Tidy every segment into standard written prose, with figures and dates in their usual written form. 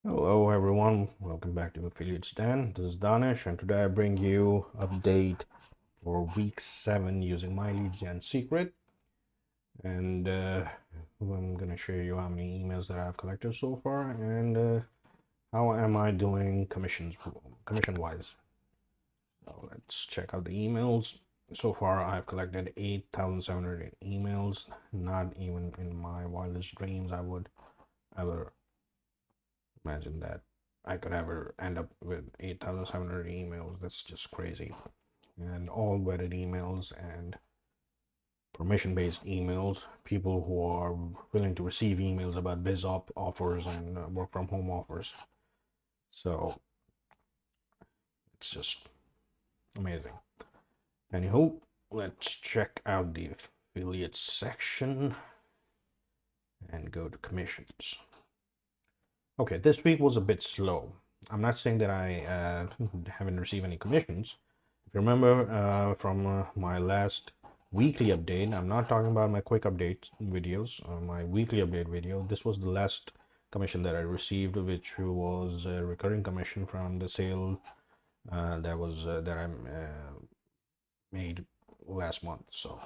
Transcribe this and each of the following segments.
Hello everyone, welcome back to Affiliate Stand. This is Danish, and today I bring you update for week 7 using my lead gen secret. And I'm gonna show you how many emails that I've collected so far, and how am I doing commission wise. So let's check out the emails. So far I've collected 8,700 emails. Not even in my wildest dreams I would ever imagine that I could ever end up with 8,700 emails. That's just crazy. And all vetted emails and permission-based emails, people who are willing to receive emails about biz offers and work from home offers. So it's just amazing. Anywho, let's check out the affiliate section and go to commissions. Okay, this week was a bit slow. I'm not saying that I haven't received any commissions. If you remember from my last weekly update, I'm not talking about my quick update videos, my weekly update video. This was the last commission that I received, which was a recurring commission from the sale that I made last month. So,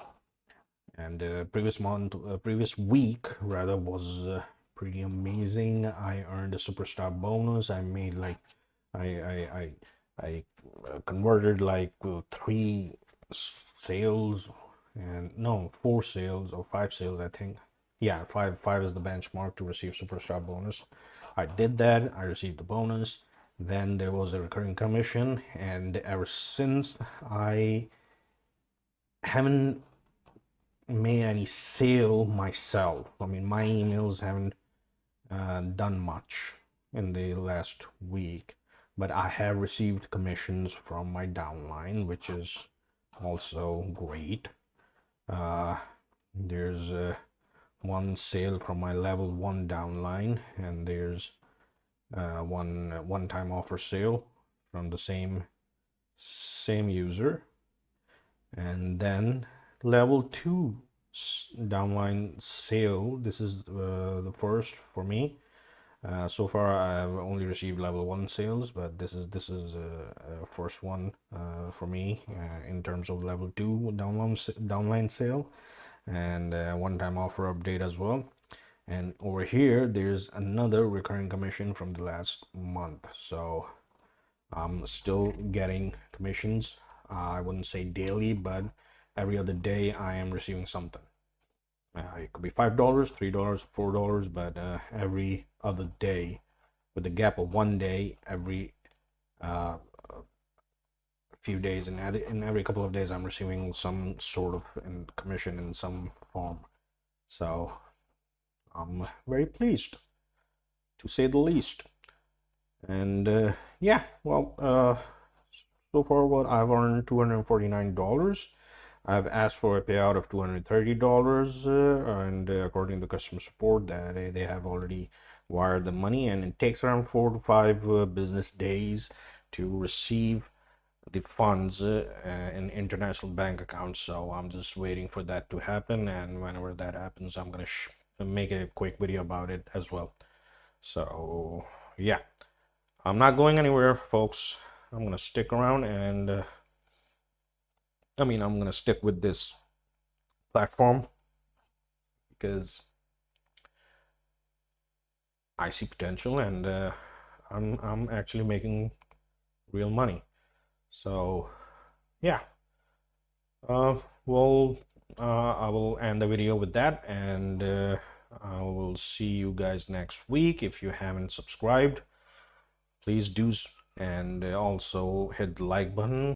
and previous week rather was pretty amazing. I earned a superstar bonus. I made like I converted like 3 sales, and no, 4 sales or 5 sales, I think. Yeah, five is the benchmark to receive superstar bonus. I did that. I received the bonus. Then there was a recurring commission, and ever since I haven't made any sale myself. I mean, my emails haven't done much in the last week, but I have received commissions from my downline, which is also great. There's one sale from my level 1 downline, and there's one-time offer sale from the same user, and then level 2 downline sale. This is the first for me. So far I've only received level 1 sales, but this is first one for me in terms of level 2 downline sale, and one-time offer update as well. And over here there's another recurring commission from the last month. So I'm still getting commissions. I wouldn't say daily, but every other day I am receiving something. It could be $5, $3, $4, but every other day, with the gap of 1 day every uh, few days, and in every couple of days I'm receiving some sort of commission in some form. So I'm very pleased, to say the least. And yeah, well, so far what I've earned $249. I've asked for a payout of $230, and according to customer support, that they have already wired the money, and it takes around 4 to 5 business days to receive the funds in international bank accounts. So I'm just waiting for that to happen, and whenever that happens, I'm gonna make a quick video about it as well. So yeah, I'm not going anywhere, folks. I'm gonna stick around, and I'm gonna stick with this platform because I see potential, and I'm actually making real money. So yeah, well, I will end the video with that, and I will see you guys next week. If you haven't subscribed, please do, and also hit the like button.